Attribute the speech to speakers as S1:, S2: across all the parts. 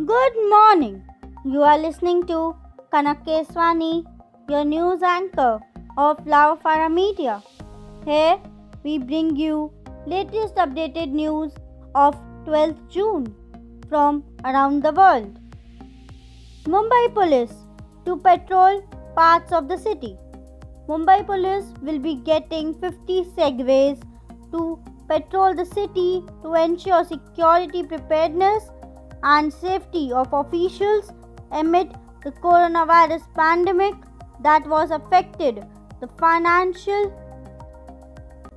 S1: Good morning. You are listening to Kanak Keswani, your news anchor of Lava Fara Media. Here we bring you latest updated news of 12th June from around the world. Mumbai Police to patrol parts of the city. Mumbai Police will be getting 50 segways to patrol the city to ensure security preparedness and safety of officials amid the coronavirus pandemic that was affected the financial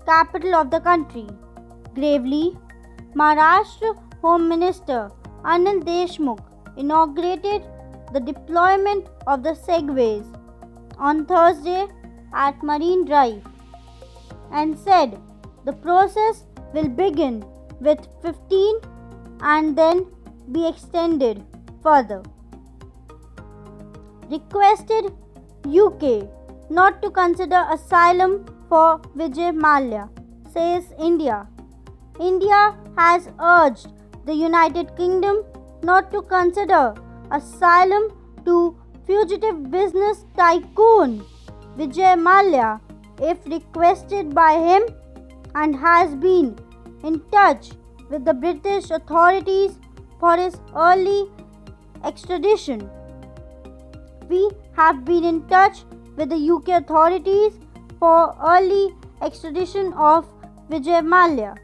S1: capital of the country gravely. Maharashtra Home Minister Anil Deshmukh inaugurated the deployment of the segways on Thursday at Marine Drive and said the process will begin with 15 and then be extended further. Requested UK not to consider asylum for Vijay Mallya, says India. India has urged the United Kingdom not to consider asylum to fugitive business tycoon Vijay Mallya if requested by him and has been in touch with the British authorities for his early extradition. We have been in touch with the UK authorities for early extradition of Vijay Mallya.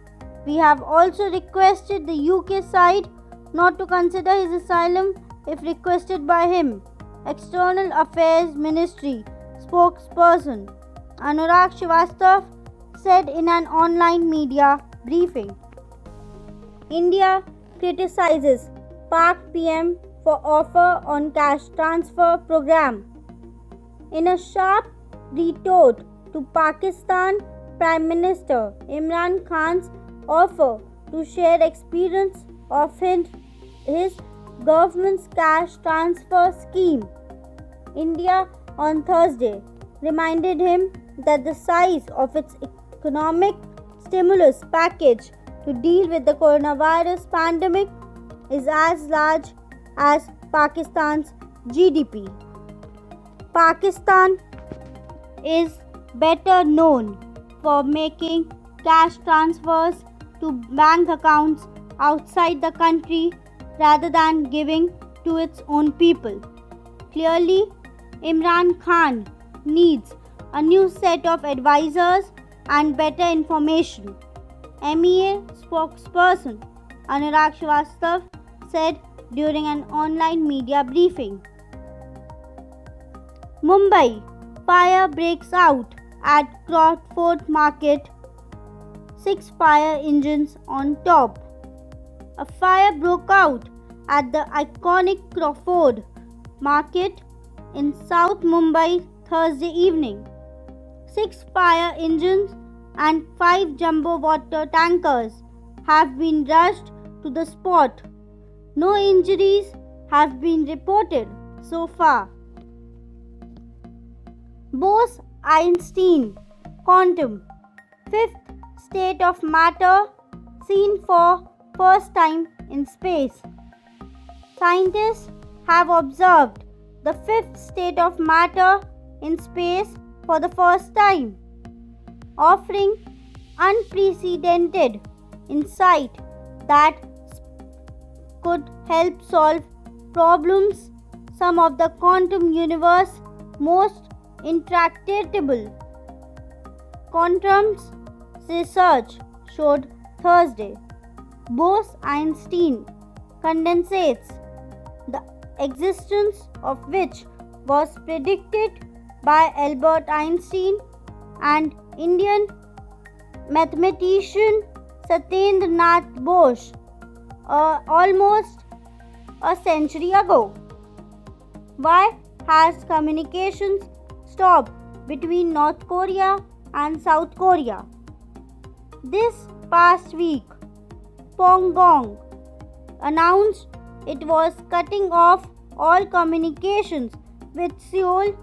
S1: We have also requested the UK side not to consider his asylum if requested by him. External Affairs Ministry spokesperson Anurag Srivastava said in an online media briefing. India criticizes Pak PM for offer on cash transfer program. In a sharp retort to Pakistan Prime Minister Imran Khan's offer to share experience of his government's cash transfer scheme, India on Thursday reminded him that the size of its economic stimulus package to deal with the coronavirus pandemic is as large as Pakistan's GDP. Pakistan is better known for making cash transfers to bank accounts outside the country rather than giving to its own people. Clearly, Imran Khan needs a new set of advisors and better information. MEA spokesperson Anurag Srivastava said during an online media briefing. Mumbai, fire breaks out at Crawford Market, 6 fire engines on top. A fire broke out at the iconic Crawford Market in South Mumbai Thursday evening. 6 fire engines and 5 jumbo water tankers have been rushed to the spot. No injuries have been reported so far. Bose-Einstein quantum, fifth state of matter seen for first time in space. Scientists have observed the fifth state of matter in space for the first time, offering unprecedented insight that could help solve problems some of the quantum universe most intractable. Quantum's research showed Thursday Bose-Einstein condensates, the existence of which was predicted by Albert Einstein and Indian mathematician Satyendra Nath Bose almost a century ago. Why has communications stopped between North Korea and South Korea? This past week, Pyongyang announced it was cutting off all communications with Seoul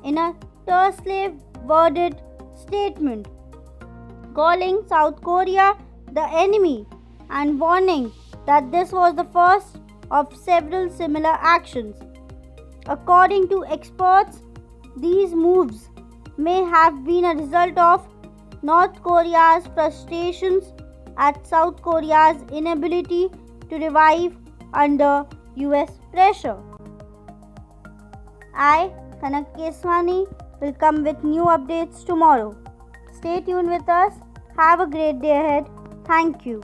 S1: in a tersely worded statement, calling South Korea the enemy and warning that this was the first of several similar actions. According to experts, these moves may have been a result of North Korea's frustrations at South Korea's inability to revive under US pressure. I, Kanak Keswani, will come with new updates tomorrow. Stay tuned with us. Have a great day ahead. Thank you.